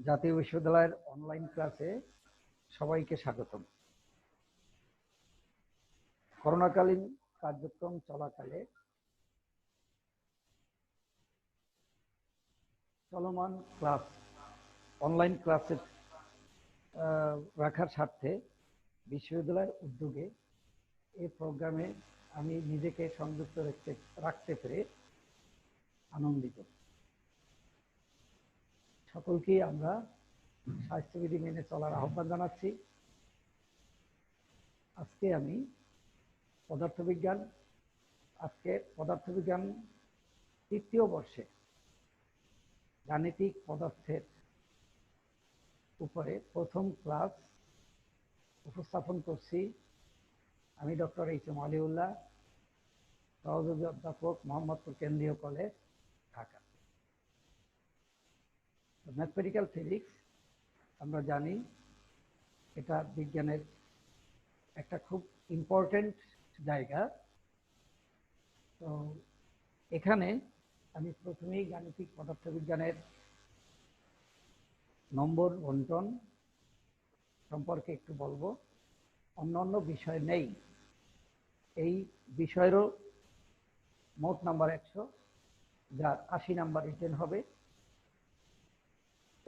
জাতীয় বিশ্ববিদ্যালয়ের অনলাইন ক্লাসে সবাইকে স্বাগতম। করোনাকালীন কার্যক্রম চলাকালে চলমান ক্লাস অনলাইন ক্লাসে রাখার স্বার্থে বিশ্ববিদ্যালয়ের উদ্যোগে এই প্রোগ্রামে আমি নিজেকে সংযুক্ত রাখতে পেরে আনন্দিত। সকলকেই আমরা স্বাস্থ্যবিধি মেনে চলার আহ্বান জানাচ্ছি। আজকে পদার্থবিজ্ঞান তৃতীয় বর্ষে গাণিতিক পদার্থের উপরে প্রথম ক্লাস উপস্থাপন করছি। আমি ডক্টর এইচ.এম. আলিউল্লাহ, সহযোগী অধ্যাপক, মোহাম্মদপুর কেন্দ্রীয় কলেজ, ঢাকা। ম্যাথমেটিক্যাল ফিজিক্স আমরা জানি এটা বিজ্ঞানের একটা খুব ইম্পর্টেন্ট জায়গা। তো এখানে আমি প্রথমেই গাণিতিক পদার্থবিজ্ঞানের নম্বর বন্টন সম্পর্কে একটু বলবো। অন্যান্য বিষয় নেই, এই বিষয়েরও মোট নাম্বার 100, যার 80 নাম্বার রিটেন হবে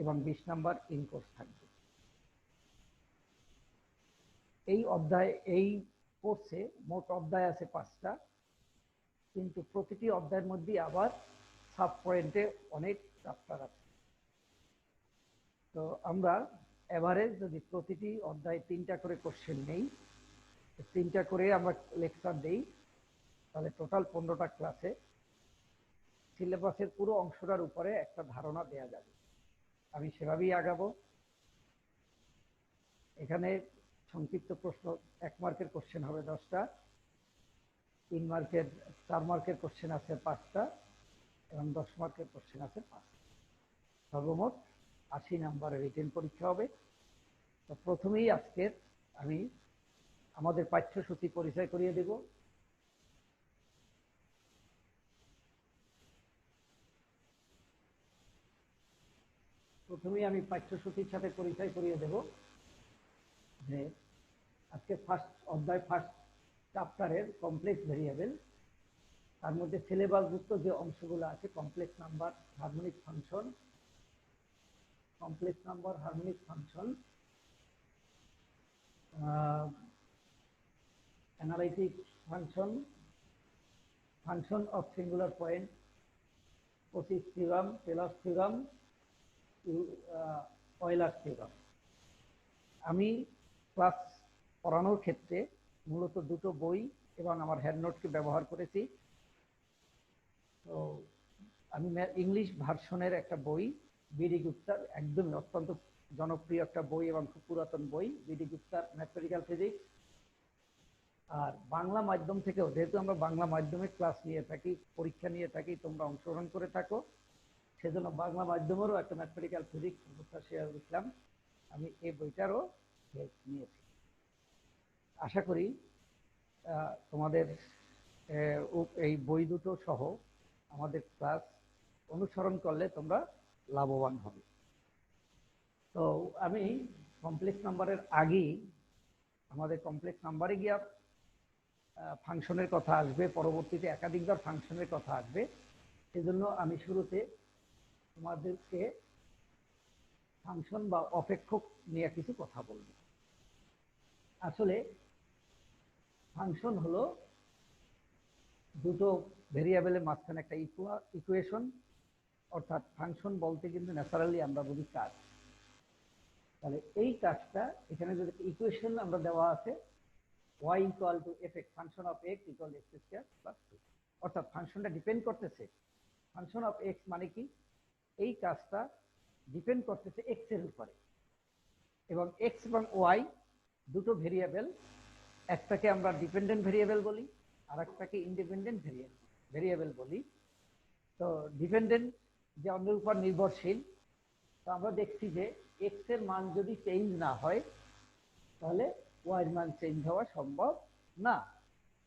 এবং 20 নাম্বার ইন কোর্স থাকবে। এই কোর্সে মোট অধ্যায় আছে 5টা, কিন্তু প্রতিটি অধ্যায়ের মধ্যে আবার সাব পয়েন্টে অনেক চ্যাপ্টার আছে। তো আমরা এভারেজ যদি প্রতিটি অধ্যায়ে 3টা করে কোশ্চেন নেই, 3টা করে আমরা লেকচার দেই, তাহলে টোটাল 15টা ক্লাসে সিলেবাসের পুরো অংশটার উপরে একটা ধারণা দেয়া যাবে। আমি সেভাবেই আগাবো। এখানে সংক্ষিপ্ত প্রশ্ন 1 মার্কের কোশ্চেন হবে 10টা, 3 মার্কের 4 মার্কের কোশ্চেন আছে 5টা এবং 10 মার্কের কোশ্চেন আছে 5টা। সর্বমোট 80 নাম্বারের রিটেন পরীক্ষা হবে। তো প্রথমেই আজকের আমি আমাদের পাঠ্যসূচি পরিচয় করিয়ে দেব। প্রথমেই আমি পাঠ্যসূচির সাথে পরিচয় করিয়ে দেব যে আজকে ফার্স্ট চ্যাপ্টারের কমপ্লেক্স ভেরিয়েবল, তার মধ্যে সিলেবাসযুক্ত যে অংশগুলো আছে complex number, harmonic function, analytic function, function of singular point, Cauchy's theorem, Taylor theorem, Euler theorem. আমি ক্লাস পড়ানোর ক্ষেত্রে মূলত 2টো বই এবং আমার হ্যান্ড নোটকে ব্যবহার করেছি। তো আমি ইংলিশ ভার্সনের একটা বই, বিডি গুপ্তার, একদম অত্যন্ত জনপ্রিয় একটা বই এবং খুব পুরাতন বই, বিডি গুপ্তার ম্যাথমেটিক্যাল ফিজিক্স। আর বাংলা মাধ্যম থেকেও, যেহেতু আমরা বাংলা মাধ্যমে ক্লাস নিয়ে থাকি, পরীক্ষা নিয়ে থাকি, তোমরা অংশগ্রহণ করে থাকো, সেজন্য বাংলা মাধ্যমেরও একটা ম্যাথমেটিক্যাল ফিজিক্স শেয়ার করলাম। আমি এই বইটারও হেল্প নিয়েছি। আশা করি তোমাদের এই বই দুটো সহ আমাদের ক্লাস অনুসরণ করলে তোমরা লাভবান হবে। তো আমি কমপ্লেক্স নাম্বারের আগেই, আমাদের কমপ্লেক্স নাম্বারে গিয়া ফাংশনের কথা আসবে, পরবর্তীতে একাধিকবার ফাংশনের কথা আসবে, সেজন্য আমি শুরুতে তোমাদেরকে ফাংশন বা অপেক্ষক নিয়ে কিছু কথা বলবো। আসলে ফাংশন হলো দুটো ভেরিয়েবলের মাঝখানে একটা ইকুয়েশন, অর্থাৎ ফাংশন বলতে কিন্তু ন্যাচারালি আমরা বুঝি কাজ। তাহলে এই কাজটা এখানে যদি ইকুয়েশন আমরা দেওয়া আছে y equal to fx, function of x equal x square plus 2, অর্থাৎ ফাংশনটা ডিপেন্ড করতেছে, ফাংশন অফ x মানে কি, এই কাজটা ডিপেন্ড করতেছে x এর উপরে। এবং x এবং y দুটো ভেরিয়েবল, একটাকে আমরা ডিপেন্ডেন্ট ভেরিয়েবল বলি আর একটাকে ইন্ডিপেন্ডেন্ট ভেরিয়েবল বলি। তো ডিপেন্ডেন্ট যে অন্যের উপর নির্ভরশীল, তো আমরা দেখছি যে x এর মান যদি চেঞ্জ না হয় তাহলে y এর মান চেঞ্জ হওয়া সম্ভব না।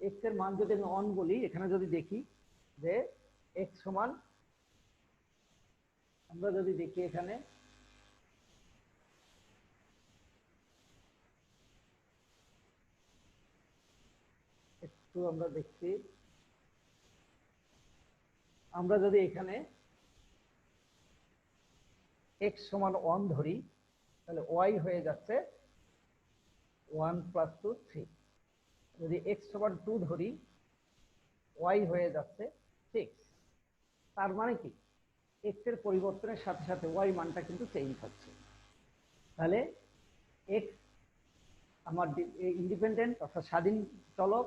x এর মান যদি আমি অন বলি, এখানে যদি দেখি যে x সমান, আমরা যদি দেখি এখানে আমরা দেখছি আমরা যদি এখানে x সমান 1 ধরি তাহলে y হয়ে যাচ্ছে 1 + 2 3। যদি x সমান 2 ধরি y হয়ে যাচ্ছে 6। তার মানে কি x এর পরিবর্তনের সাথে সাথে y মানটা কিন্তু চেঞ্জ হচ্ছে। তাহলে x আমার ইন্ডিপেন্ডেন্ট অর্থাৎ স্বাধীন চলক,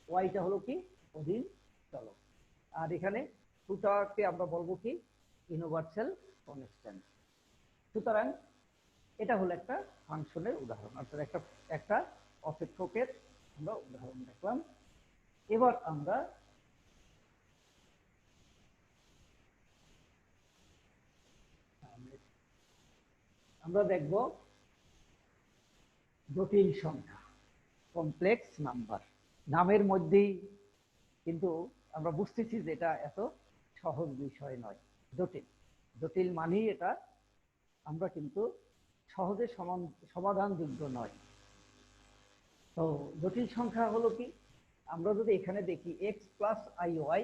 ওয়াইটা হলো কি অধীন চলক, আর এখানে টুটাকে আমরা বলবো কি ইউনিভার্সাল কনস্ট্যান্ট। সুতরাং এটা হলো একটা ফাংশনের উদাহরণ, অর্থাৎ একটা অপেক্ষকের আমরা উদাহরণ দেখলাম। এবার আমরা দেখব জটিল সংখ্যা, কমপ্লেক্স নাম্বার। নামের মধ্যেই কিন্তু আমরা বুঝতেছি যে এটা এত সহজ বিষয় নয়, জটিল। জটিল মানেই এটা আমরা কিন্তু সহজে সমাধানযোগ্য নয়। তো জটিল সংখ্যা হলো কি, আমরা যদি এখানে দেখি x + iy,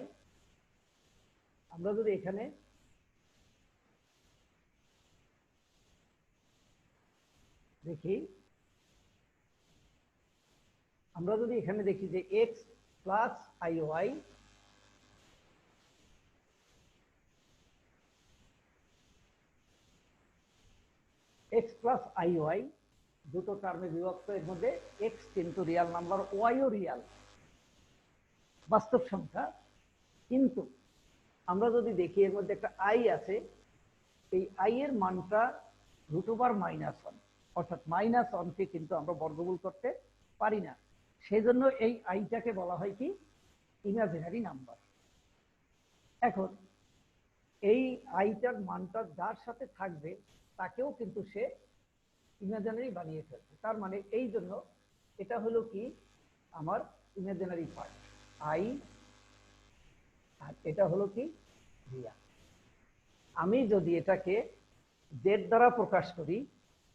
আমরা যদি এখানে দেখি যে x + iy দুটো টার্মে বিভক্ত, এর মধ্যে x কিন্তু রিয়াল নাম্বার, y ও রিয়াল বাস্তব সংখ্যা। কিন্তু আমরা যদি দেখি এর মধ্যে একটা i আছে, এই i এর মানটা √-1, অর্থাৎ -1 কে কিন্তু আমরা বর্গমূল করতে পারি না। সেজন্য এই আইটাকে বলা হয় কি ইমাজিনারি নাম্বার। এখন এই আইটার মানটা যার সাথে থাকবে তাকেও কিন্তু সে ইমাজিনারি বানিয়ে ফেলবে। তার মানে এই জন্য এটা হলো কি আমার ইমাজিনারি পার্ট আই, আর এটা হলো কি রিয়াল। আমি যদি এটাকে z দ্বারা প্রকাশ করি,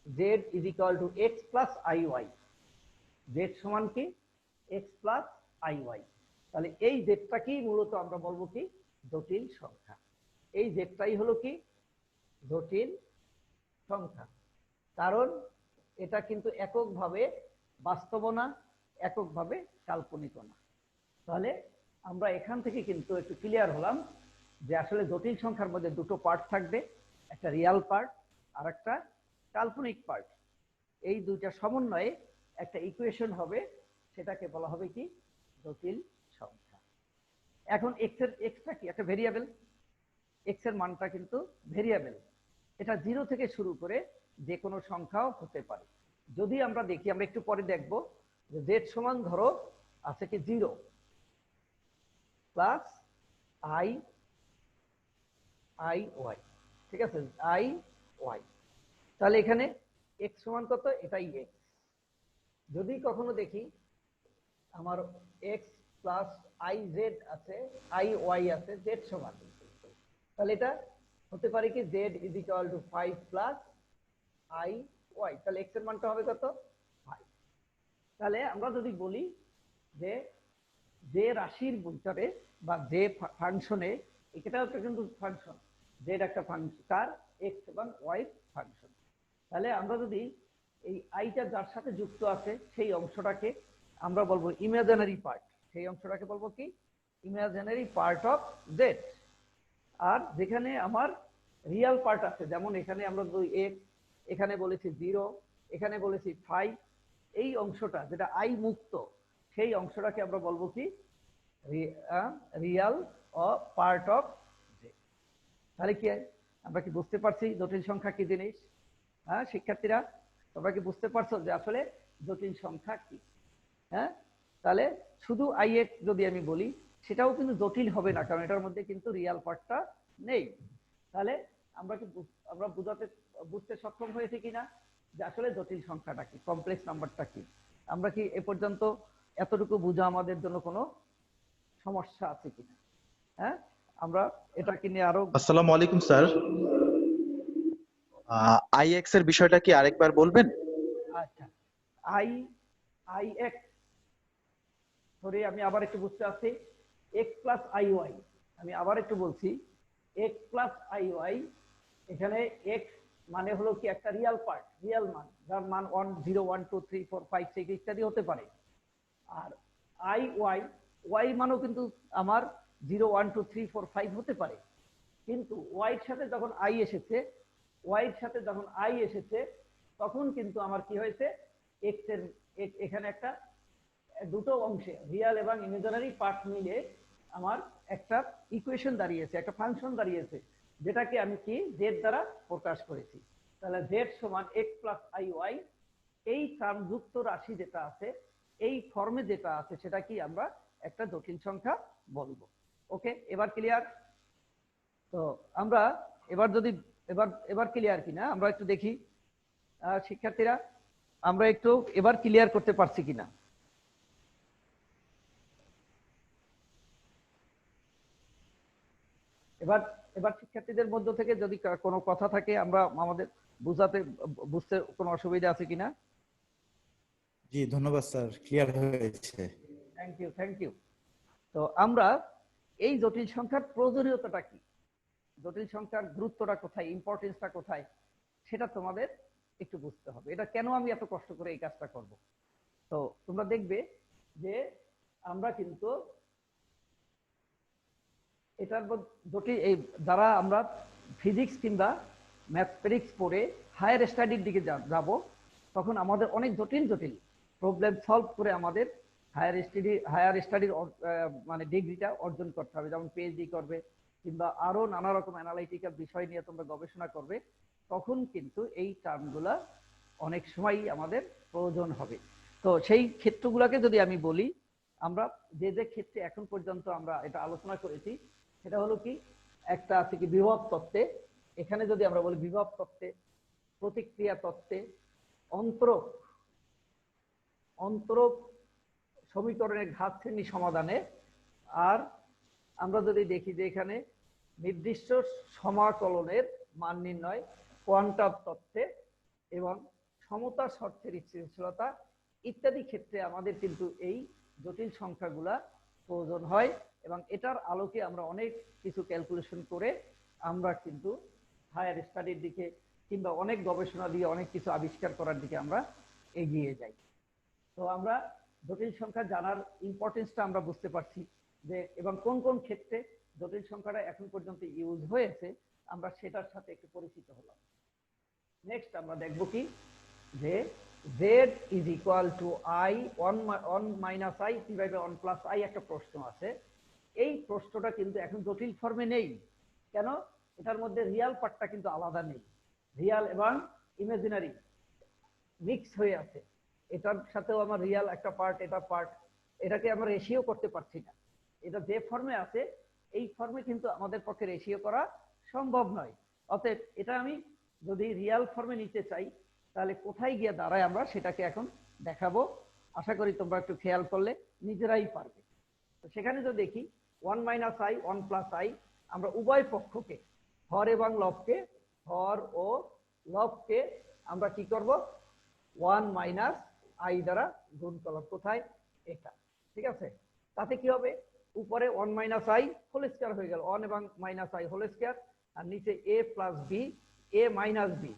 z = x + iy, z সমান কি x + iy, তাহলে এই জেডটাকেই মূলত আমরা বলবো কি জটিল সংখ্যা। এই জেডটাই হলো কি জটিল সংখ্যা, কারণ এটা কিন্তু এককভাবে বাস্তব না, এককভাবে কাল্পনিক না। তাহলে আমরা এখান থেকে কিন্তু একটু ক্লিয়ার হলাম যে আসলে জটিল সংখ্যার মধ্যে দুটো পার্ট থাকবে, একটা রিয়াল পার্ট আর একটা কাল্পনিক পার্ট। এই দুইটা সমন্বয়ে একটা ইকুয়েশন হবে, সেটাকে বলা হবে কি জটিল সংখ্যা। এখন এক্সটা কি একটা ভেরিয়েবল, এক্স এর মানটা কিন্তু ভেরিয়েবল, এটা 0 থেকে শুরু করে যে কোনো সংখ্যাও হতে পারে। যদি আমরা দেখি, আমরা একটু পরে দেখব যে z সমান ধরো আছে কি 0 প্লাস i y, ঠিক আছে, i y। তাহলে এখানে x সমান কত, এটাই x। যদি কখনো দেখি আমার x প্লাস iz আছে, i y আছে, z সমান, তাহলে এটা হতে পারে কি z = 5 প্লাস i y, তাহলে x এর মানটা হবে কত 5। তাহলে আমরা যদি বলি যে রাশির ভিতরে বা যে ফাংশনে, এটাও কিন্তু ফাংশন, z একটা ফাংশন, তার x এবং y ফাংশন। তাহলে আমরা যদি এই আইটা যার সাথে যুক্ত আছে সেই অংশটাকে আমরা বলবো ইমাজিনারি পার্ট, সেই অংশটাকে বলবো কি ইমাজিনারি পার্ট অফ z। আর যেখানে আমার রিয়াল পার্ট আছে, যেমন এখানে আমরা x, এখানে বলেছি 0, এখানে বলেছি 5, এই অংশটা যেটা আই মুক্ত, সেই অংশটাকে আমরা বলবো কি রিয়াল পার্ট অফ জে। তাহলে কি আমরা কি বুঝতে পারছি জটিল সংখ্যা কি জিনিস? হ্যাঁ শিক্ষার্থীরা, তোমরা কি বুঝতে পারছো যে আসলে জটিল সংখ্যা কি? হ্যাঁ, তাহলে শুধু আইএক্স যদি আমি বলি সেটাও কিন্তু জটিল হবে না, কারণ এটার মধ্যে কিন্তু রিয়াল পার্টটা নেই। তাহলে আমরা কি বুঝতে সক্ষম হয়েছে কিনা যে আসলে জটিল সংখ্যাটা কি, কমপ্লেক্স নাম্বারটা কি? আমরা কি এ পর্যন্ত এতটুকু বোঝা আমাদের জন্য কোনো সমস্যা আছে কিনা? হ্যাঁ, আমরা এটাকে নিয়ে আরো। আসসালামু আলাইকুম স্যার, আইএক্স এর বিষয়টা কি আরেকবার বলবেন? আচ্ছা, আইএক্স সরি আমি আবার একটু বুঝতে পারছি, এক্স প্লাস আই ওয়াই, আমি আবার একটু বলছি, এক্স প্লাস আই ওয়াই, এখানে এক্স মানে হলো কি একটা রিয়াল পার্ট, রিয়াল মান, যার মান 1 0 1 2 3 4 5 6 ইত্যাদি হতে পারে। আর আই ওয়াই, ওয়াই মানও কিন্তু আমার 0 1 2 3 4 5 হতে পারে। কিন্তু ওয়াইয়ের সাথে যখন আই এসেছে, ওয়াইয়ের সাথে যখন আই এসেছে, তখন কিন্তু আমার কি হয়েছে, এক্স এর এখানে একটা দুটো অংশে রিয়াল এবং ইমাজিনারি পার্ট মিলে আমার একটা ইকুয়েশন দাঁড়িয়েছে, একটা ফাংশন দাঁড়িয়েছে, যেটাকে আমি কি জেড দ্বারা প্রকাশ করেছি। তাহলে জেড সমান এক্স প্লাস আই ওয়াই, এই টার্মযুক্ত রাশি যেটা আছে, এই ফর্মে যেটা আছে, সেটা কি আমরা একটা জটিল সংখ্যা বলবো। ওকে, এবার ক্লিয়ার? তো আমরা এবার যদি এবার এবার ক্লিয়ার কিনা আমরা একটু দেখি, শিক্ষার্থীরা আমরা একটু এবার ক্লিয়ার করতে পারছি কিনা। এবার এবার শিক্ষার্থীদের মধ্য থেকে যদি কোনো কথা থাকে আমরা আমাদের বুঝতে কোনো অসুবিধা আছে কিনা? জি ধন্যবাদ স্যার, ক্লিয়ার হয়েছে। Thank you, thank you. তো আমরা এই জটিল সংখ্যার প্রয়োজনীয়তাটা কি, জটিল সংখ্যার গুরুত্বটা কোথায়, ইম্পর্টেন্সটা কোথায়, সেটা তোমাদের একটু বুঝতে হবে। এটা কেন আমি এত কষ্ট করে এই কাজটা করব। তো তোমরা দেখবে যে আমরা কিন্তু এটার জটিল এই যারা আমরা ফিজিক্স কিংবা ম্যাথমেটিক্স পড়ে হায়ার স্টাডির দিকে যাব, তখন আমাদের অনেক জটিল জটিল প্রবলেম সলভ করে আমাদের হায়ার স্টাডির মানে ডিগ্রিটা অর্জন করতে হবে। যেমন পিএইচডি করবে কিংবা আরো নানা রকম অ্যানালাইটিক্যাল বিষয় নিয়ে তোমরা গবেষণা করবে, তখন কিন্তু এই টার্মগুলা অনেক সময়ই আমাদের প্রয়োজন হবে। তো সেই ক্ষেত্রগুলোকে যদি আমি বলি, আমরা যে যে ক্ষেত্রে এখন পর্যন্ত আমরা এটা আলোচনা করেছি, সেটা হলো কি, একটা আছে কি বিভব তত্ত্বে, এখানে যদি আমরা বলি বিভব তত্ত্বে, প্রতিক্রিয়া তত্ত্বে, অন্তরক অন্তরক সমীকরণের ঘাত শ্রেণী সমাধানে, আর আমরা যদি দেখি যে এখানে নির্দিষ্ট সমাকলনের মান নির্ণয়, কোয়ান্টাম তত্ত্বে এবং সমতা শর্তের স্থিতিশীলতা ইত্যাদি ক্ষেত্রে আমাদের কিন্তু এই জটিল সংখ্যাগুলা প্রয়োজন হয়। এবং এটার আলোকে আমরা অনেক কিছু ক্যালকুলেশন করে আমরা কিন্তু হায়ার স্টাডির দিকে কিংবা অনেক গবেষণা দিয়ে অনেক কিছু আবিষ্কার করার দিকে আমরা এগিয়ে যাই। তো আমরা জটিল সংখ্যা জানার ইম্পর্টেন্সটা আমরা বুঝতে পারছি যে, এবং কোন কোন ক্ষেত্রে জটিল সংখ্যাটা এখন পর্যন্ত ইউজ হয়েছে আমরা সেটার সাথে একটু পরিচিত হলাম। নেক্সট আমরা দেখব কি, যে z is equal to i 1 minus i divided by 1 plus i একটা প্রশ্ন আছে। এই প্রশ্নটা কিন্তু এখন জটিল ফর্মে নেই। কেন? এটার মধ্যে রিয়াল পার্টটা কিন্তু আলাদা নেই, রিয়াল এবং ইমাজিনারি মিক্স হয়ে আছে। এটার সাথেও আমার রিয়াল একটা পার্ট, এটা পার্ট, এটাকে আমরা রেশিও করতে পারছি না। এটা যে ফর্মে আছে এই ফর্মে কিন্তু আমাদের পক্ষে রেশিও করা সম্ভব নয়। অতএব এটা আমি যদি রিয়াল ফর্মে নিতে চাই, তাহলে কোথায় গিয়ে দাঁড়ায় আমরা সেটাকে এখন দেখাবো। আশা করি তোমরা একটু খেয়াল করলে নিজেরাই পারবে। তো সেখানে যদি দেখি 1 মাইনাস আই 1 প্লাস আই, আমরা উভয় পক্ষকে, হর এবং লবকে, হর ও লবকে আমরা কি করব, 1 মাইনাস আই দ্বারা গুণ করলাম। কোথায়? এটা, ঠিক আছে। তাতে কি হবে, উপরে 1 মাইনাস আই হোল স্কয়ার হয়ে গেল, 1 এবং মাইনাস আই হোল স্কয়ার, আর নিচে এ প্লাস বি, এ মাইনাস বি।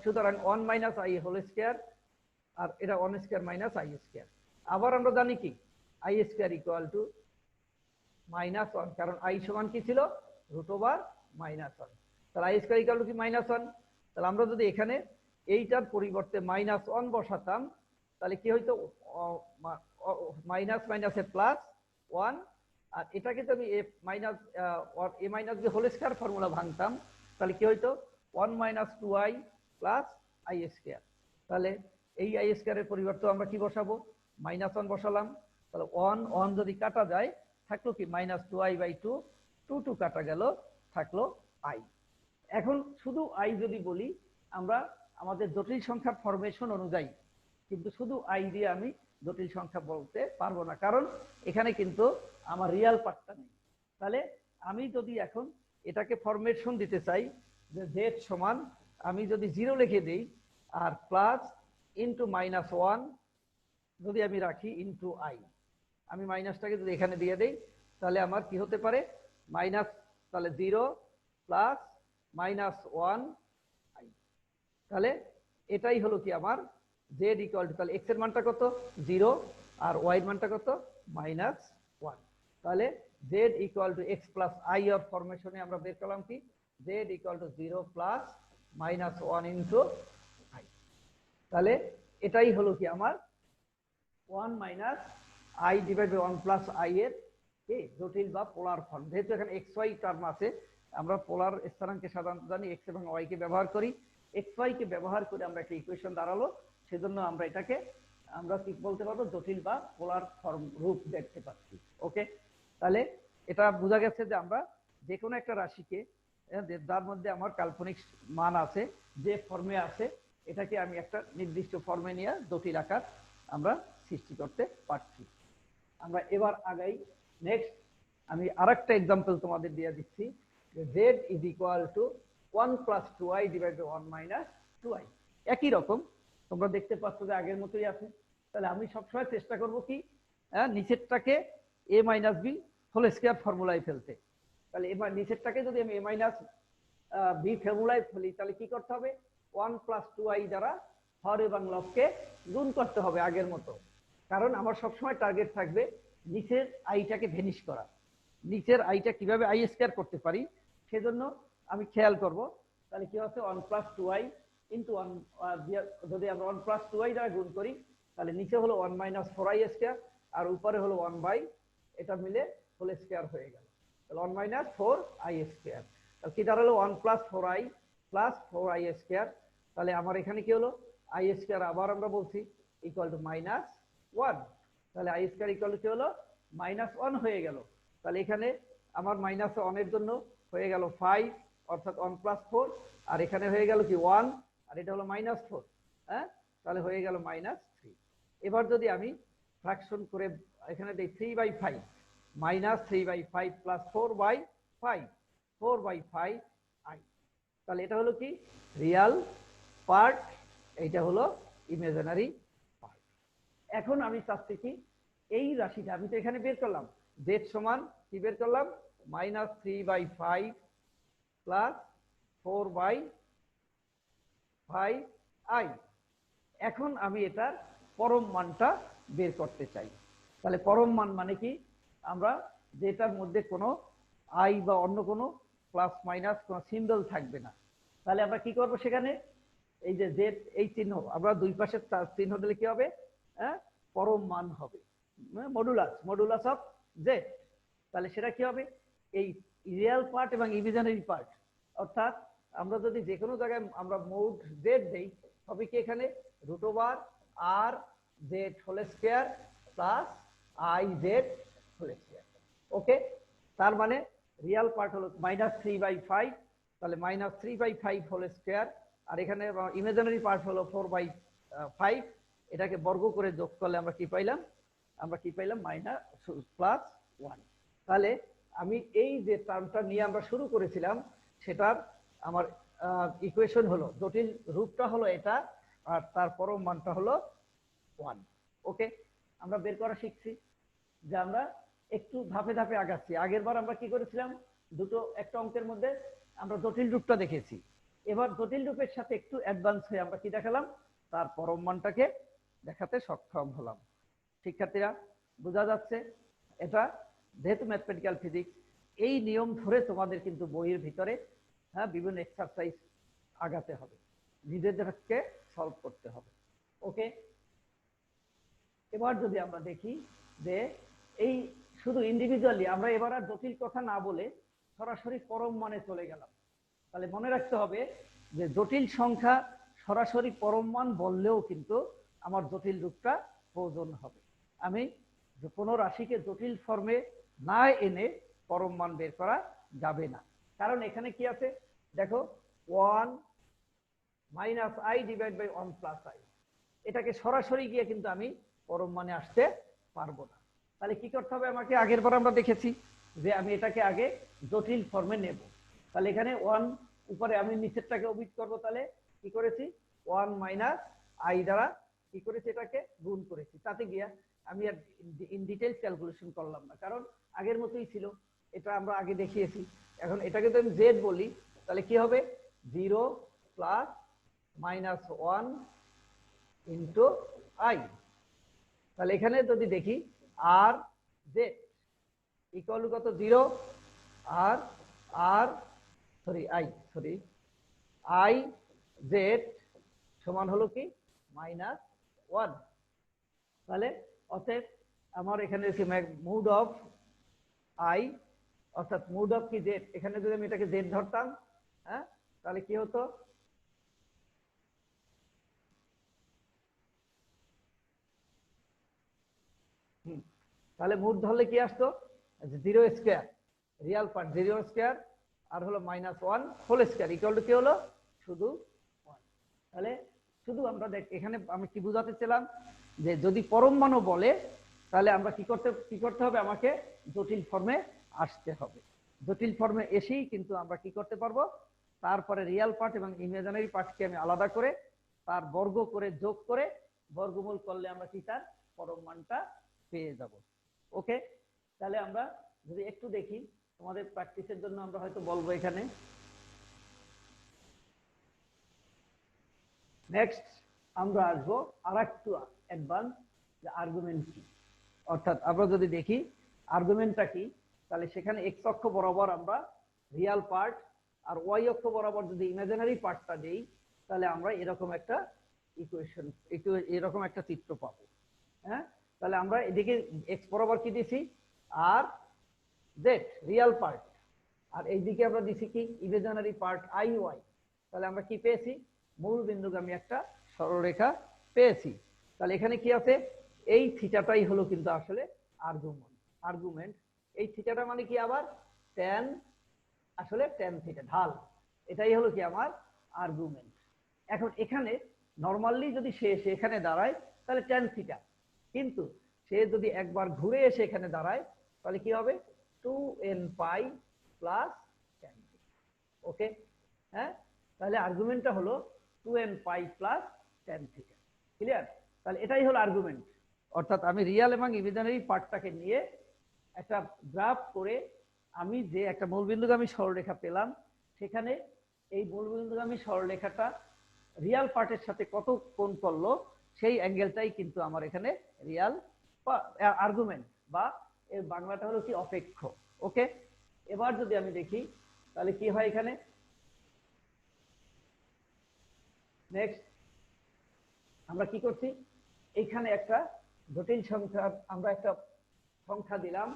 সুতরাং 1 মাইনাস আই হোল স্কয়ার, আর এটা 1 স্কয়ার মাইনাস আই স্কয়ার। আবার আমরা জানি কি, I square equal to minus 1, কারণ আই সমান কি ছিল, রুট ওভার মাইনাস 1। তাহলে আই স্কয়ার ইকুয়াল টু কি মাইনাস 1। তাহলে আমরা যদি এখানে এইটার পরিবর্তে মাইনাস 1 বসাতাম, তাহলে কি হইতো, মাইনাস মাইনাসে প্লাস 1, আর এটাকে যদি a minus b whole square formula ভাঙতাম, তাহলে কি হইতো, 1 minus 2i plus I square. তাহলে এই আই স্কয়ারের পরিবর্তে আমরা কি বসাবো, মাইনাস 1 বসালাম। তাহলে 1 যদি কাটা যায় থাকলো কি মাইনাস 2i বাই 2, 2 কাটা গেল, থাকলো i। এখন শুধু আই যদি বলি, আমরা আমাদের জটিল সংখ্যার ফরমেশন অনুযায়ী কিন্তু শুধু আই দিয়ে আমি জটিল সংখ্যা বলতে পারবো না, কারণ এখানে কিন্তু আমার রিয়াল পার্টটা নেই। তাহলে আমি যদি এখন এটাকে ফরমেশন দিতে চাই, যে জেড সমান আমি যদি 0 লিখে দিই, আর প্লাস ইন্টু মাইনাস 1 যদি আমি রাখি ইন্টু আই, আমি মাইনাসটাকে যদি এখানে দিয়ে দেই তাহলে আমার কি হতে পারে, মাইনাস, তাহলে 0 প্লাস -1 i। তাহলে এটাই হলো কি আমার z ইকুয়াল টু, তাহলে x এর মানটা কত 0 আর y এর মানটা কত -1। তাহলে z equal to x plus i এর ফরমেশনে আমরা বের করলাম কি z equal to 0 plus -1 into i। তাহলে এটাই হলো কি আমার 1 minus i divide by 1 plus i এর কি জটিল বা পোলার ফর্ম। যেহেতু এখানে এক্স ওয়াই টার্ম আছে, আমরা পোলার স্থানাঙ্কে সাধারণত জানি এক্স এবং ওয়াই কে ব্যবহার করি। এক্স ওয়াই কে ব্যবহার করে আমরা একটা ইকুয়েশন দাঁড়ালো, সেজন্য আমরা এটাকে আমরা কি বলতে পারবো, জটিল বা পোলার ফর্ম রূপ দেখতে পাচ্ছি। ওকে, তাহলে এটা বোঝা গেছে যে আমরা যে কোনো একটা রাশিকে যার মধ্যে আমার কাল্পনিক মান আছে, যে ফর্মে আছে, এটাকে আমি একটা নির্দিষ্ট ফর্মে নিয়ে জটিল আকার আমরা সৃষ্টি করতে পারছি। আমরা এবার আগাই। নেক্সট আমি আরেকটা एग्जांपल তোমাদের দিয়ে দিচ্ছি যে z is equal to 1 plus 2i divide by 1 minus 2i। একই রকম তোমরা দেখতে পাচ্ছ যে আগের মতোই আছে। তাহলে আমি সবসময় চেষ্টা করব কি নিচেরটাকে a minus b whole square ফর্মুলায় ফেলতে। তাহলে এবার নিচেরটাকে যদি আমি a মাইনাস b ফর্মুলায় ফেলি তাহলে কি করতে হবে, 1 প্লাস 2i দ্বারা হর এবং লবকে গুণ করতে হবে আগের মতো। কারণ আমার সবসময় টার্গেট থাকবে নিচের আইটাকে ভেনিশ করা। নিচের আইটা কিভাবে আই স্কয়ার করতে পারি সেজন্য আমি খেয়াল করব। তাহলে কি হচ্ছে 1 প্লাস 2i ইনটু 1, যদি আমরা 1 প্লাস 2i দ্বারা গুণ করি তাহলে নিচে হলো 1 মাইনাস 4i স্কয়ার আর উপরে হলো 1 বাই, এটা মিলে হোল স্কয়ার হয়ে গেল। তাহলে 1 মাইনাস 4i স্কয়ার, তাহলে কি দাঁড়ালো 1 plus 4i plus 4i square. তাহলে আমার এখানে কি হলো i স্কয়ার, আবার আমরা বলছি ইকুয়াল টু -1। তাহলে i স্কয়ার ইকুয়াল টু কি হলো -1 হয়ে গেল। তাহলে এখানে আমার -1 এর জন্য হয়ে গেল 5 অর্থাৎ 1 প্লাস 4, আর এখানে হয়ে গেল কি 1 আর এটা হলো -4। হ্যাঁ, তাহলে হয়ে গেল -3। এবার যদি আমি ফ্র্যাকশন করে এখানে দেই 3/5 -3/5 প্লাস 4/5 4/5 i। তাহলে এটা হলো কি রিয়াল পার্ট, এইটা হলো ইমাজিনারি পার্ট। এখন আমি চাচ্ছি কি এই রাশিটা আমি তো এখানে বের করলাম z সমান কি বের করলাম -3/5 প্লাস 4/5i। এখন আমি এটার পরম মানটা বের করতে চাই। তাহলে পরম মান মানে কি, আমরা যেটার মধ্যে কোনো i বা অন্য কোনো প্লাস মাইনাস কোনো সিম্বল থাকবে না। তাহলে আমরা কি করব, সেখানে এই যে z এই চিহ্ন আমরা দুই পাশে চিহ্ন দিলে কি হবে, পরম মান হবে, মডুলাস অফ z। তাহলে সেটা কি হবে, এই রিয়েল পার্ট এবং ইমাজিনারি পার্ট, অর্থাৎ আমরা যদি যে কোনো জায়গায় আমরা মোড z দেই তবে কি এখানে √r z whole square plus i z whole square. Okay, তার মানে রিয়েল পার্ট হলো -3/5, তাহলে -3/5 হোল স্কয়ার, আর এখানে ইমাজিনারি পার্ট হলো 4/5। এটাকে বর্গ করে যোগ করলে আমরা কি পাইলাম, +1। তাহলে আমি এই যে টার্মটা নিয়ে আমরা শুরু করেছিলাম সেটার আমার ইকুয়েশন হলো, জটিল রূপটা হলো এটা আর তার পরম মানটা হলো 1। ওকে, আমরা বের করা শিখছি যে আমরা একটু ধাপে ধাপে আগাচ্ছি। আগের বার আমরা কি করেছিলাম, একটা অঙ্কের মধ্যে আমরা জটিল রূপটা দেখেছি। এবার জটিল রূপের সাথে একটু অ্যাডভান্স হয়ে আমরা কি দেখালাম, তার পরম মানটাকে দেখাতে সক্ষম হলাম। শিক্ষার্থীরা বোঝা যাচ্ছে, এটা যেহেতু ম্যাথমেটিক্যাল ফিজিক্স, এই নিয়ম ধরে তোমাদের কিন্তু বইয়ের ভিতরে বিভিন্ন এক্সারসাইজ আগাতে হবে, নিজেদেরকে সলভ করতে হবে। ওকে, এবার যদি আমরা দেখি যে এই শুধু ইন্ডিভিজুয়ালি আমরা এবার আর জটিল কথা না বলে সরাসরি পরম মানে চলে গেলাম। তাহলে মনে রাখতে হবে যে জটিল সংখ্যা সরাসরি পরম মান বললেও কিন্তু আমার জটিল রূপটা প্রয়োজন হবে। আমি কোনো রাশিকে জটিল ফর্মে না এনে পরম মান বের করা যাবে না, কারণ এখানে কি আছে দেখো 1 minus i divide by 1 plus i, এটাকে সরাসরি গিয়ে কিন্তু আমি পরম মানে আসতে পারবো না। তাহলে কি করতে হবে আমাকে, আগের বার আমরা দেখেছি যে আমি এটাকে আগে জটিল ফর্মে নেব। তাহলে এখানে 1 উপরে আমি নিচেরটাকে ওবিট করব, তাহলে কি করেছি 1 মাইনাস i দ্বারা কি করেছি এটাকে গুণ করেছি, তাতে গিয়া আমি আর ইন ডিটেইলস ক্যালকুলেশন করলাম না, কারণ আগের মতোই ছিল, এটা আমরা আগে দেখিয়েছি। এখন এটাকে যদি আমি জেড বলি তাহলে কি হবে, 0 প্লাস -1 ইন্টু আই। তাহলে এখানে যদি দেখি আর জেড ইকুয়াল টু কত, 0 আর আর সরি আই জেড সমান হলো কি -1। তাহলে অতএব আমার এখানে মুড অফ আই অর্থাৎ মুড অফ কি জেড, এখানে যদি আমি এটাকে জেড ধরতাম, হ্যাঁ, তাহলে কি হতো, তাহলে মুড ধরলে কি আসতো, 0 স্কোয়ার, রিয়াল পার্ট 0 স্কোয়ার আর হলো -1 হোল স্কোয়ার ইকুয়াল টু কি হলো, শুধু 1। তাহলে শুধু আমরা এখানে আমি কি বুঝাতে চাইলাম, যে যদি পরম মানও বলে তাহলে আমরা কি করতে হবে, আমাকে জটিল ফর্মে আসতে হবে। জটিল ফর্মে এসেই কিন্তু আমরা কি করতে পারবো, তারপরে রিয়াল পার্ট এবং ইমাজিনারি পার্টকে আমি আলাদা করে তার বর্গ করে যোগ করে বর্গমূল করলে আমরা কি তার পরম মানটা পেয়ে যাব। ওকে, তাহলে আমরা যদি একটু দেখি তোমাদের প্র্যাকটিসের জন্য আমরা হয়তো বলবো এখানে নেক্সট আমরা আসবো আরেকটু অ্যাডভান্স, যে আর্গুমেন্ট কি। অর্থাৎ আমরা যদি দেখি আর্গুমেন্টটা কি, তাহলে সেখানে এক্স অক্ষ বরাবর আমরা রিয়াল পার্ট আর ওয়াই অক্ষ বরাবর যদি ইমাজিনারি পার্টটা দেই, তাহলে আমরা এরকম একটা ইকুয়েশন, এরকম একটা চিত্র পাবো। হ্যাঁ, তাহলে আমরা এদিকে এক্স বরাবর কি দিছি, আর জেড রিয়াল পার্ট, আর এইদিকে আমরা দিছি কি ইমাজিনারি পার্ট আই ওয়াই। তাহলে আমরা কি পেয়েছি, মূল বিন্দুগামী একটা সরলরেখা পেয়েছি। তাহলে এখানে কি আছে, এই থিটাটাই হলো কিন্তু আসলে আর্গুমেন্ট। এই থিটাটা মানে কি, আবার ট্যান, আসলে ট্যান থিটা ঢাল, এটাই হলো কি আমার আর্গুমেন্ট। এখন এখানে নরমালি যদি সে এখানে দাঁড়ায় তাহলে ট্যান থিটা, কিন্তু সে যদি একবার ঘুরে এসে এখানে দাঁড়ায় তাহলে কি হবে, 2n pi plus tan theta. Okay, হ্যাঁ, তাহলে আর্গুমেন্টটা হলো 2n pi plus tan theta. Clear? তাহলে এটাই হলো আর্গুমেন্ট। অর্থাৎ আমি রিয়াল এবং ইমাজিনারি পার্টটাকে নিয়ে একটা গ্রাফ করে আমি যে একটা মূলবিন্দুগামী সরলরেখা পেলাম, সেখানে এই মূলবিন্দুগামী সরলরেখাটা রিয়াল পার্টের সাথে কত কোণ করলো সেই অ্যাঙ্গেলটাই কিন্তু আমার এখানে রিয়াল আর্গুমেন্ট, বা এর বাংলাটা হলো কি অপেক্ষ। ওকে, এবার যদি আমি দেখি তাহলে কি হয়, এখানে নেক্সট আমরা কি করছি, এইখানে একটা জটিল সংখ্যা, আমরা একটা সংখ্যা দিলাম,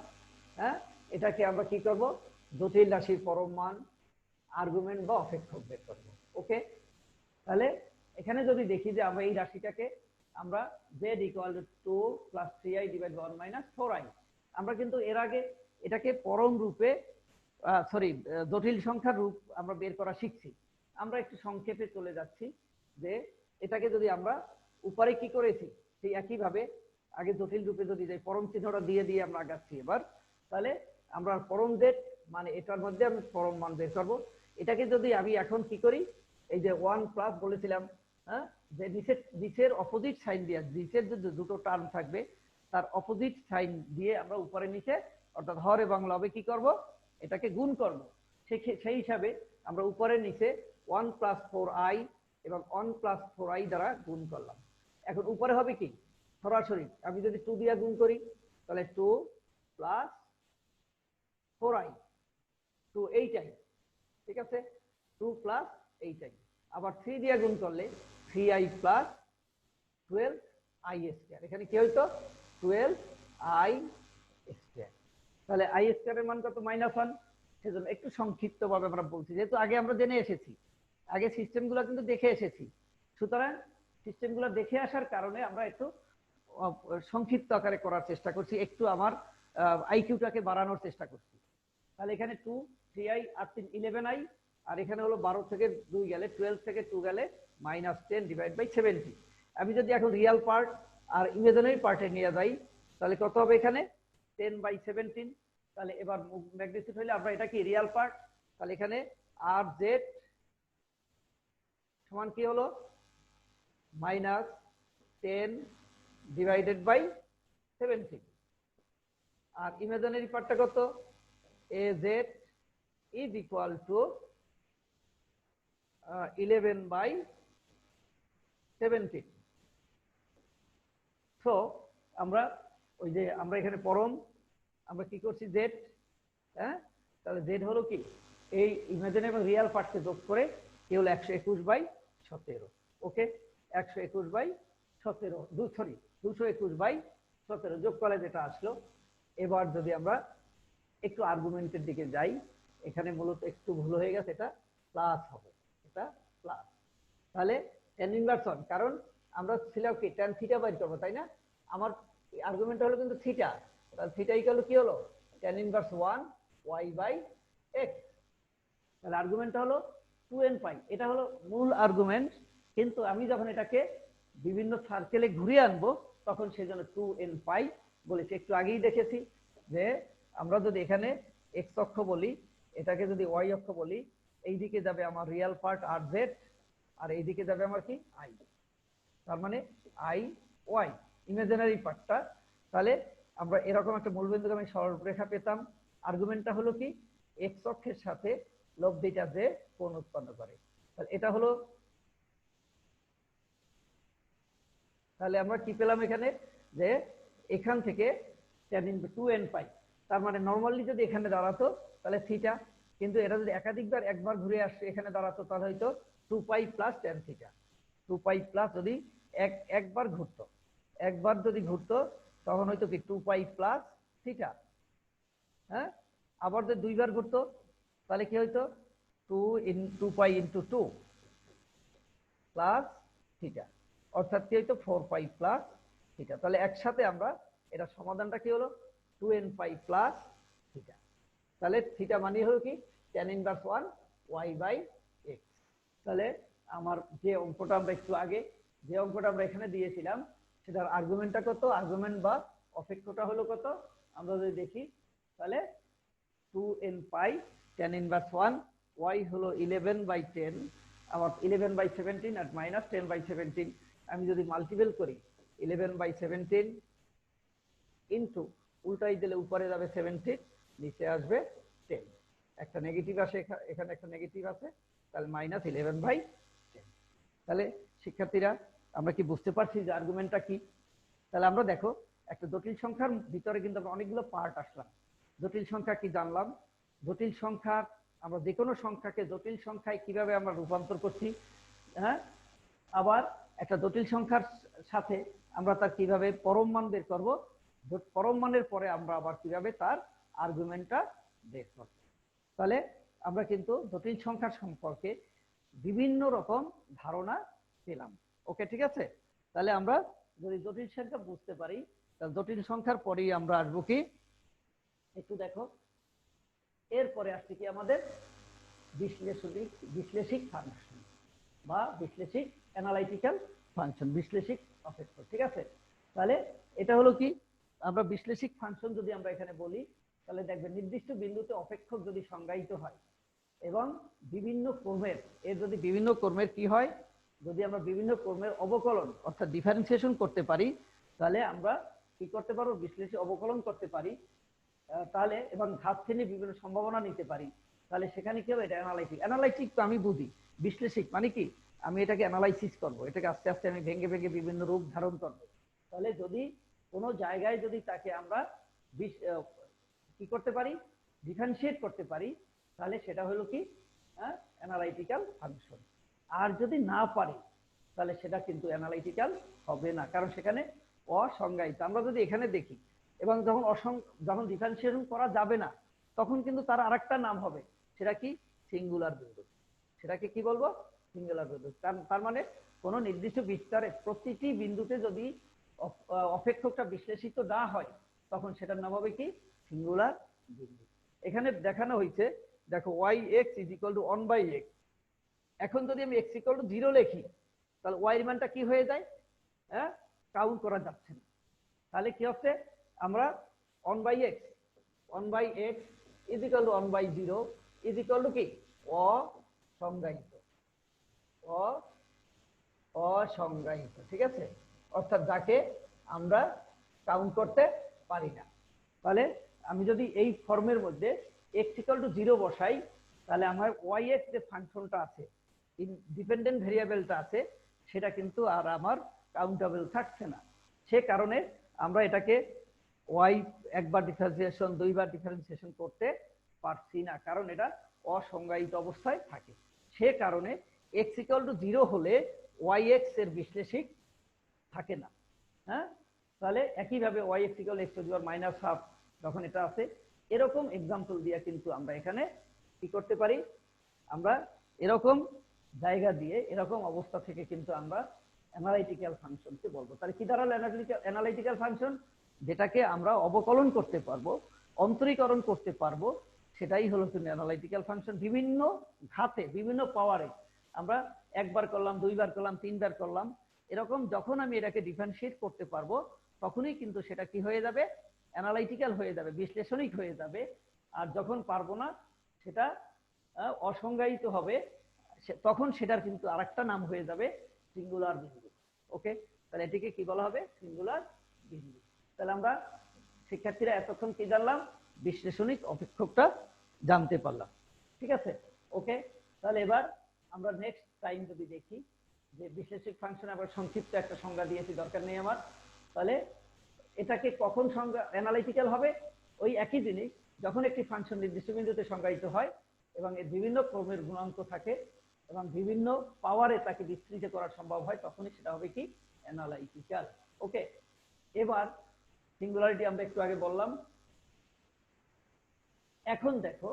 হ্যাঁ, এটাকে আমরা কি করব, জটিল রাশির পরম মান, আর্গুমেন্ট বা অপেক্ষক বের করব। ওকে, তাহলে এখানে যদি দেখি যে আমরা এই রাশিটাকে আমরা z equal to 2 plus 3i divide by 1 minus 4i, আমরা কিন্তু এর আগে এটাকে পরম রূপে জটিল সংখ্যার রূপ আমরা বের করা শিখছি। আমরা একটু সংক্ষেপে চলে যাচ্ছি, যে এটাকে যদি আমরা উপরে কি করেছি সেই একইভাবে আগে জটিল রূপে যদি যাই, পরম চিহ্নটা দিয়ে দিয়ে আমরা আগাচ্ছি এবার, তাহলে আমরা পরম জেড মানে এটার মধ্যে আমি পরম মান বের করবো। এটাকে যদি আমি এখন কি করি, এই যে 1 প্লাস বলেছিলাম, হ্যাঁ, যে নিচের অপোজিট সাইন দিয়ে, নিচের যে দুটো টার্ম থাকবে তার অপোজিট সাইন দিয়ে আমরা উপরে নিচে অর্থাৎ হর এবং লবে কি করব, এটাকে গুণ করব। সেই হিসাবে আমরা উপরে নিচে 1 প্লাস 4i এবং 1 প্লাস 4i দ্বারা গুণ করলাম। এখন উপরে হবে কি, সরাসরি আমি যদি 2 দিয়ে গুণ করি তাহলে 2 প্লাস 4i, 2 8i, ঠিক আছে, 2 প্লাস 8i। আবার 3 দিয়ে গুণ করলে 3i প্লাস 12i স্কয়ার, এখানে কি হইতো 12i স্কয়ার। তাহলে i স্কয়ারের মান কত, -1। সেজন্য একটু সংক্ষিপ্ত ভাবে আমরা বলছি, যেহেতু আগে আমরা জেনে এসেছি, আগে সিস্টেমগুলো কিন্তু দেখে এসেছি, সুতরাং সিস্টেমগুলো দেখে আসার কারণে আমরা একটু সংক্ষিপ্ত আকারে করার চেষ্টা করছি, একটু আমার আইকিউটাকে বাড়ানোর চেষ্টা করছি। তাহলে এখানে 2 3i আর 3 11i, আর এখানে হলো 12 থেকে 2 গেলে 12 থেকে 2 গেলে -10 ডিভাইড বাই 70। আমি যদি এখন রিয়াল পার্ট আর ইমাজিনারি পার্টে নিয়ে যাই তাহলে কত হবে, এখানে 10/17। তাহলে এবার ম্যাগনিটিউড হইলে আমরা এটা কি রিয়াল পার্ট, তাহলে এখানে আর জেড সমান কি হলো -10 ডিভাইডেড বাই 17। আর ইমাজিনারি পার্টটা কত? az is equal two 11/17। So আমরা ওই যে আমরা এখানে পরম আমরা কি করছি জেড, হ্যাঁ, তাহলে জেড হলো কি এই ইমাজিনারি এবং রিয়েল পার্টকে যোগ করে কি হলো 121/17। ওকে, 121/17 221/17 যোগ করলে যেটা আসলো। এবার যদি আমরা একটু আর্গুমেন্টের দিকে যাই, এখানে মূলত একটু ভুল হয়ে গেছে, এটা প্লাস হবে, এটা প্লাস। তাহলে tan ইনভার্স 1, কারণ আমরা ছিল কি tan থিটা বের করব, তাই না? আমার আর্গুমেন্ট হলো কিন্তু থিটা, তাহলে থিটা ইকুয়াল কি হলো tan ইনভার্স 1 y/x। তাহলে আর্গুমেন্টটা হলো 2n π, এটা হলো মূল আর্গুমেন্ট। কিন্তু আমি যখন এটাকে বিভিন্ন সার্কেলে ঘুরিয়ে আনবো তখন সেজন্য 2n π বলেছি। একটু আগেই দেখেছি যে আমরা যদি এখানে x অক্ষ বলি, এটাকে যদি y অক্ষ বলি, এইদিকে যাবে আমার রিয়েল পার্ট আর জেড, আর এইদিকে যাবে আমার কি i, তার মানে i y ইমাজিনারি পার্টটা। তাহলে আমরা এরকম একটা মূলবিন্দুগামী সরলরেখা পেতাম। আর্গুমেন্টটা হলো কি x অক্ষের সাথে লব্ধিটা যে কোণ উৎপন্ন করে। তাহলে এটা হলো, তাহলে আমরা কি পেলাম এখানে যে এখান থেকে tan 2n π, তার মানে নরমালি যদি এখানে দাঁড়াতো তাহলে থিটা, কিন্তু এটা যদি একাধিকবার একবার ঘুরে আসছে এখানে দাঁড়াতো তাহলে হয়তো 2π প্লাস tan থিটা। 2π প্লাস যদি একবার ঘুরতো, একবার যদি ঘুরতো তখন হয়তো কি 2π প্লাস থিটা। হ্যাঁ, আবার যদি দুইবার ঘুরতো তাহলে কি হইতো 2π ইন্টু 2 প্লাস থিটা, অর্থাৎ কি হইতো 4π প্লাস থিটা। তাহলে একসাথে আমরা এটা সমাধানটা কি হলো 2n π প্লাস থিটা। তাহলে থিটা মানে হলো কি tan ইনভার্স 1 y/x। তাহলে আমার যে অঙ্কটা আমরা একটু আগে যে অঙ্কটা আমরা এখানে দিয়েছিলাম সেটার আর্গুমেন্টটা কত, আর্গুমেন্ট বা অপেক্ষকটা হলো কত আমরা যদি দেখি, তাহলে 2n π tan ইনভার্স 1 y হলো 11/10, আবার 11/17 আর মাইনাস 10/17। আমি যদি মাল্টিপল করি 11/17 ইন্টু উল্টাই দিলে উপরে যাবে 17, নিচে আসবে 10, একটা নেগেটিভ আসে এখানে একটা নেগেটিভ আছে, তাহলে মাইনাস 11/10। তাহলে শিক্ষার্থীরা আমরা কি বুঝতে পারছি যে আর্গুমেন্টটা কি? তাহলে আমরা দেখো একটা জটিল সংখ্যার ভিতরে কিন্তু আমরা অনেকগুলো পার্ট আসলাম। জটিল সংখ্যা কি জানলাম, জটিল সংখ্যার আমরা যে কোনো সংখ্যাকে জটিল সংখ্যায় কিভাবে আমরা রূপান্তর করছি, হ্যাঁ, আবার একটা জটিল সংখ্যার সাথে আমরা তার কিভাবে পরম মান বের করব, পরম মানের পরে আমরা আবার কিভাবে তার আর্গুমেন্টটা বের করব। তাহলে আমরা কিন্তু জটিল সংখ্যার সম্পর্কে বিভিন্ন রকম ধারণা পেলাম। ওকে, ঠিক আছে। তাহলে আমরা যদি জটিল সংখ্যা বুঝতে পারি তাহলে জটিল সংখ্যার পরেই আমরা আসবো কি একটু দেখো, এরপরে আসছে কি আমাদের বিশ্লেষিক ফাংশন বা বিশ্লেষিক অ্যানালাইটিক্যাল ফাংশন, বিশ্লেষিক অপেক্ষক। ঠিক আছে, তাহলে এটা হলো কি আমরা বিশ্লেষিক ফাংশন যদি আমরা এখানে বলি তাহলে দেখবেন নির্দিষ্ট বিন্দুতে অপেক্ষক যদি সংজ্ঞায়িত হয় এবং বিভিন্ন ক্রমের এর যদি বিভিন্ন ক্রমের কি হয়, যদি আমরা বিভিন্ন ক্রমের অবকলন অর্থাৎ ডিফারেন্সিয়েশন করতে পারি তাহলে আমরা কি করতে পারবো, বিশ্লেষী অবকলন করতে পারি, তাহলে এবং ঘাত শ্রেণীর বিভিন্ন সম্ভাবনা নিতে পারি, তাহলে সেখানে কি হবে, এটা অ্যানালাইটিক। অ্যানালাইটিক তো আমি বুঝি, বিশ্লেষিক মানে কি আমি এটাকে অ্যানালাইসিস করব, এটাকে আস্তে আস্তে আমি ভেঙে ভেঙে বিভিন্ন রূপ ধারণ করব। তাহলে যদি কোনো জায়গায় যদি তাকে আমরা কি করতে পারি, ডিফারেন্সিয়েট করতে পারি, তাহলে সেটা হলো কি অ্যানালাইটিক্যাল ফাংশন। আর যদি না পারি তাহলে সেটা কিন্তু অ্যানালাইটিক্যাল হবে না, কারণ সেখানে অসংজ্ঞায়িত। আমরা যদি এখানে দেখি এবং যখন ডিফারেন্সিয়েশন করা যাবে না তখন কিন্তু তার আরেকটা নাম হবে, সেটা কি সিঙ্গুলার বিন্দু। সেটাকে কি বলবো, সিঙ্গুলার বিন্দু। তার মানে কোনো নির্দিষ্ট বিস্তারে প্রতিটি বিন্দুতে যদি অপেক্ষকটা বিশ্লেষিত না হয় তখন সেটার নাম হবে কি সিঙ্গুলার বিন্দু। এখানে দেখানো হয়েছে দেখো y(x) = 1/x। এখন যদি আমি x = 0 লিখি তাহলে y এর মানটা কি হয়ে যায়, হ্যাঁ, কাউন্ট করা যাচ্ছে না। তাহলে কি হচ্ছে আমরা 1/x = 1/0 কি অসংজ্ঞায়িত, অসংজ্ঞায়িত। ঠিক আছে, অর্থাৎ যাকে আমরা কাউন্ট করতে পারি না। তাহলে আমি যদি এই ফর্মের মধ্যে x ইকুয়াল টু 0 বসাই, তাহলে আমার y(x) যে ফাংশনটা আছে, ডিপেন্ডেন্ট ভেরিয়েবলটা আছে, সেটা কিন্তু আর আমার কাউন্টেবল থাকছে না। সে কারণে আমরা এটাকে y একবার ডিফারেন্সিয়েশন, দুইবার ডিফারেন্সিয়েশন করতে পারছি না, কারণ এটা অসংজ্ঞায়িত অবস্থায় থাকে। সে কারণে x ইকুয়াল টু 0 হলে y(x) এর বিশ্লেষিক থাকে না। হ্যাঁ, তাহলে একইভাবে y(x) equal x to the power minus half, যখন এটা আছে, এরকম এক্সাম্পল দিয়ে কিন্তু আমরা এখানে কি করতে পারি, আমরা এরকম জায়গা দিয়ে এরকম অবস্থা থেকে কিন্তু আমরা অ্যানালাইটিক্যাল ফাংশনকে বলবো। তাহলে কি দাঁড়ালো অ্যানালাইটিক্যাল ফাংশন? যেটাকে আমরা অবকলন করতে পারবো, অন্তরীকরণ করতে পারবো, সেটাই হলো কিন্তু অ্যানালাইটিক্যাল ফাংশন। বিভিন্ন ঘাতে, বিভিন্ন পাওয়ারে আমরা একবার করলাম, দুইবার করলাম, তিনবার করলাম, এরকম যখন আমি এটাকে ডিফারেন্সিয়েট করতে পারবো, তখনই কিন্তু সেটা কি হয়ে যাবে, অ্যানালাইটিক্যাল হয়ে যাবে, বিশ্লেষণিক হয়ে যাবে। আর যখন পারবো না, সেটা অসংজ্ঞায়িত হবে, তখন সেটার কিন্তু আরেকটা নাম হয়ে যাবে সিঙ্গুলার বিন্দু। ওকে, তাহলে এটিকে কি বলা হবে, সিঙ্গুলার বিন্দু। তাহলে আমরা শিক্ষার্থীরা এতক্ষণ কি জানলাম, বিশ্লেষণিক অপেক্ষকটা জানতে পারলাম। ঠিক আছে, ওকে। তাহলে এবার আমরা নেক্সট টাইম যদি দেখি যে বিশ্লেষিক ফাংশন, আবার সংক্ষিপ্ত একটা সংজ্ঞা দিয়েছি, দরকার নেই আমার। তাহলে এটাকে কখন সংজ্ঞা অ্যানালাইটিক্যাল হবে, ওই একই জিনিস, যখন একটি ফাংশন নির্দিষ্ট বিন্দুতে সংজ্ঞায়িত হয় এবং এর বিভিন্ন ক্রমের গুণাঙ্ক থাকে এবং বিভিন্ন পাওয়ারে তাকে বিস্তৃত করা সম্ভব হয়, তখনই সেটা হবে কি, অ্যানালাইটিক্যাল। ওকে, এবার সিঙ্গুলারিটি আমরা একটু আগে বললাম। এখন দেখো,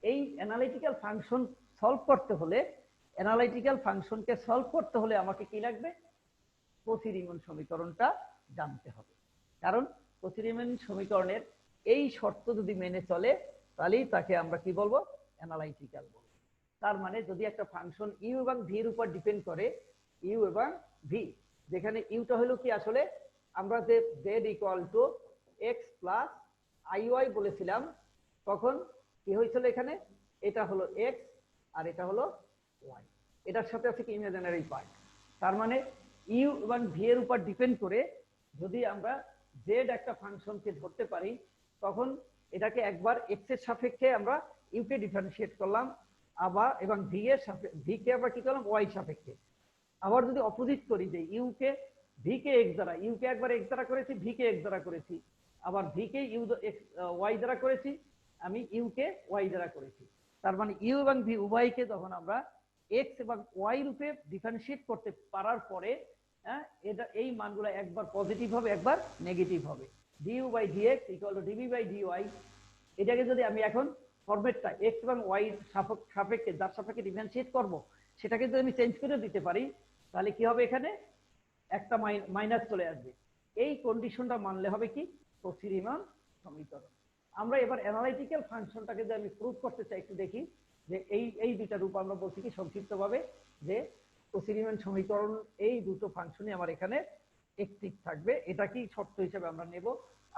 এই অ্যানালাইটিক্যাল ফাংশন সলভ করতে হলে, অ্যানালাইটিক্যাল ফাংশনকে সলভ করতে হলে আমাকে কি লাগবে, কচি রিমন সমীকরণটা জানতে হবে। কারণ কচি রিমন সমীকরণের এই শর্ত যদি মেনে চলে, তাহলেই তাকে আমরা কি বলবো, অ্যানালাইটিক্যাল বলবো। তার মানে যদি একটা ফাংশন ইউ এবং ভি এর উপর ডিপেন্ড করে, ইউ এবং ভি, যেখানে ইউটা হলো কি, আসলে আমরা যে z equal to x plus iy বলেছিলাম, তখন কি হয়েছিল এখানে, এটা হলো এক্স আর এটা হলো ওয়াই, এটার সাথে আছে কি ইমাজিনারি পার্ট। তার মানে ইউ এবং ভি এর উপর ডিপেন্ড করে যদি আমরা জেড একটা ফাংশনকে ধরতে পারি, তখন এটাকে একবার এক্স এর সাপেক্ষে আমরা ইউ কে ডিফারেন্সিয়েট করলাম, আবার এবং ভি এর সাপেক্ষে, ভি কে আবার কি করলাম, ওয়াই সাপেক্ষে। আবার যদি অপোজিট করি, যে ইউ কে ভি কে এক্স দ্বারা, ইউ কে একবার এক্স দ্বারা করেছি, ভি কে এক্স দ্বারা করেছি, আবার ভি কে ইউ ওয়াই দ্বারা করেছি, আমি ইউ কে ওয়াই দ্বারা করেছি। তার মানে ইউ এবং ভি উভয়কে যখন আমরা এক্স এবং ওয়াই রূপে ডিফারেন্সিয়েট করতে পারার পরে, এটা এই মানগুলো একবার পজিটিভ হবে, একবার নেগেটিভ হবে। Du by dx equal to dv by dy. এটাকে যদি আমি এখন ফরম্যাটটা এক্স এবং ওয়াই সাপেক্ষে, যার সাপেক্ষে ডিফারেন্সিয়েট করব, সেটাকে যদি আমি চেঞ্জ করে দিতে পারি, তাহলে কি হবে, এখানে একটা মাইনাস চলে আসবে। এই কন্ডিশনটা মানলে হবে কি, কচি রিমান সমীকরণ। আমরা এবার অ্যানালাইটিক্যাল ফাংশনটাকে যদি আমি প্রুভ করতে চাই, একটু দেখি যে এই দুইটা রূপ আমরা বলছি কি সংক্ষিপ্তভাবে, যে কচি রিমান সমীকরণ এই দুটো ফাংশনই আমার এখানে একটিভ থাকবে, এটা কি শর্ত হিসেবে আমরা নেব।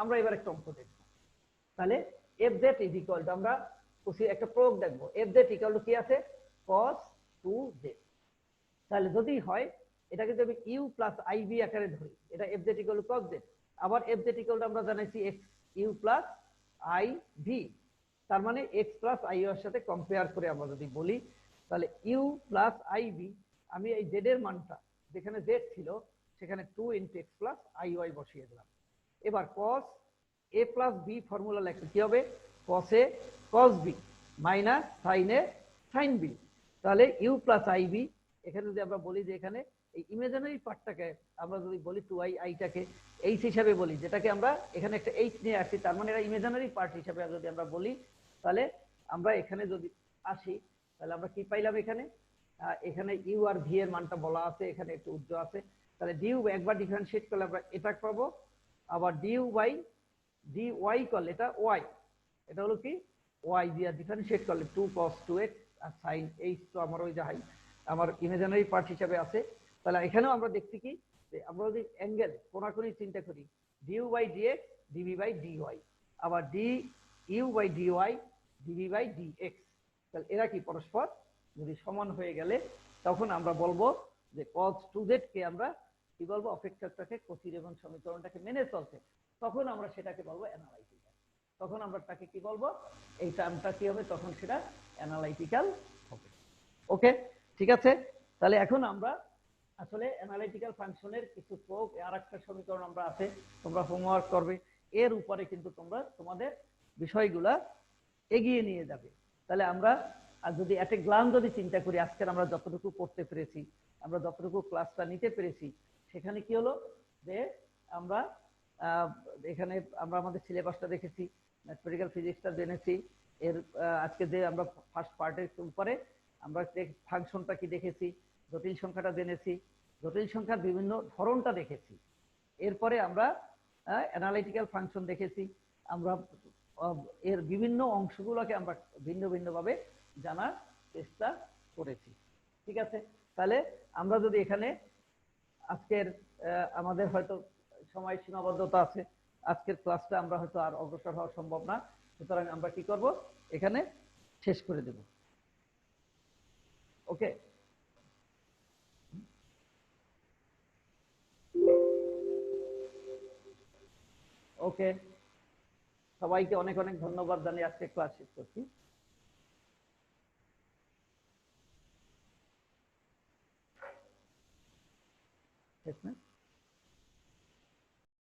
আমরা এবার একটা অঙ্ক দেখব। তাহলে F Z is equal to, আমরা একটা প্রয়োগ দেখবো, এফ জেড ইকুয়াল টু কি আছে, cos 2z। তাহলে যদি হয়, এটাকে যদি ইউ প্লাস আই বি আকারে ধরি, এটা f z equal to cos z, আবার এফ জেড ইকুয়াল টু আমরা জানাইছি x u plus i v. তার মানে এক্স প্লাস আই এর সাথে কম্পেয়ার করে আমরা যদি বলি, তাহলে ইউ প্লাস আই বি, আমি এই জেড এর মানটা যেখানে জেড ছিল সেখানে 2 into x plus i y বসিয়ে দিলাম। এবার cos a plus b formula লিখলে কি হবে, cos a cos b minus sin a sin b। তাহলে ইউ প্লাস আই বি, এখানে যদি আমরা বলি যে এখানে এই ইমাজিনারি পার্টটাকে আমরা যদি বলি 2i, আইটাকে এইচ হিসাবে বলি, যেটাকে আমরা এখানে একটা এইচ নিয়ে আসি, তার মানে এটা ইমাজিনারি পার্ট হিসাবে যদি আমরা বলি, তাহলে আমরা এখানে যদি আসি, তাহলে আমরা কি পাইলাম, এখানে এখানে ইউ আর ভি এর মানটা বলা আছে, এখানে একটু উজ্জ্বল আছে। তাহলে ডিউ একবার ডিফারেন্সিয়েট করলে আমরা এটা পাবো, আবার ডিউ বাই ডি ওয়াই করলে এটা ওয়াই, এটা হলো কি ওয়াই দিয়ে ডিফারেন্সিয়েট করলে 2 cos 2x, আর সাইন এইচ তো আমার ওই যাই আমার ইমাজিনারি পার্ট হিসাবে আছে। তাহলে এখানেও আমরা দেখছি কি, যে আমরা যদি অ্যাঙ্গেল কোণাকুণি চিন্তা করি, du by dx dv by dy, আবার d u by dy dv by dx, তাহলে এরা কি পরস্পর যদি সমান হয়ে গেলে, তখন আমরা বলবো যে cos 2z কে আমরা কি বলবো, অপেক্ষকটাকে কচি রিমান সমীকরণটাকে মেনে চলছে। তখন আমরা সেটাকে বলবো অ্যানালাইটিক্যাল। তখন আমরা তাকে কি বলবো, এই টার্মটা কি হবে, তখন সেটা অ্যানালাইটিক্যাল হবে। ওকে, ঠিক আছে। তাহলে এখন আমরা আসলে অ্যানালাইটিক্যাল ফাংশনের কিছু প্রয়োগ, আর একটা সমীকরণ আমরা আছে, তোমরা হোমওয়ার্ক করবে, এর উপরে কিন্তু তোমরা তোমাদের বিষয়গুলা এগিয়ে নিয়ে যাবে। তাহলে আমরা যদি এট এ গ্লান্স যদি চিন্তা করি, আজকের আমরা যতটুকু পড়তে পেরেছি, আমরা যতটুকু ক্লাসটা নিতে পেরেছি, সেখানে কি হলো যে আমরা এখানে আমরা আমাদের সিলেবাসটা দেখেছি, ম্যাথমেটিক্যাল ফিজিক্সটা জেনেছি, এর আজকে যে আমরা ফার্স্ট পার্টের উপরে আমরা ফাংশনটা কি দেখেছি, জটিল সংখ্যাটা জেনেছি, জটিল সংখ্যার বিভিন্ন ধরনটা দেখেছি। এরপরে আমরা অ্যানালিটিক্যাল ফাংশন দেখেছি, আমরা এর বিভিন্ন অংশগুলোকে আমরা ভিন্ন ভিন্ন ভাবে জানার চেষ্টা করেছি। ঠিক আছে, তাহলে আমরা যদি এখানে আজকের আমাদের হয়তো সময় সীমাবদ্ধতা আছে, আজকের ক্লাসটা আমরা হয়তো আর অগ্রসর হওয়া সম্ভব না, সুতরাং আমরা কি করব, এখানে শেষ করে দেব। ওকে, ওকে, সবাইকে অনেক অনেক ধন্যবাদ জানিয়ে আজকে ক্লাস শেষ করছি। ঠিক না?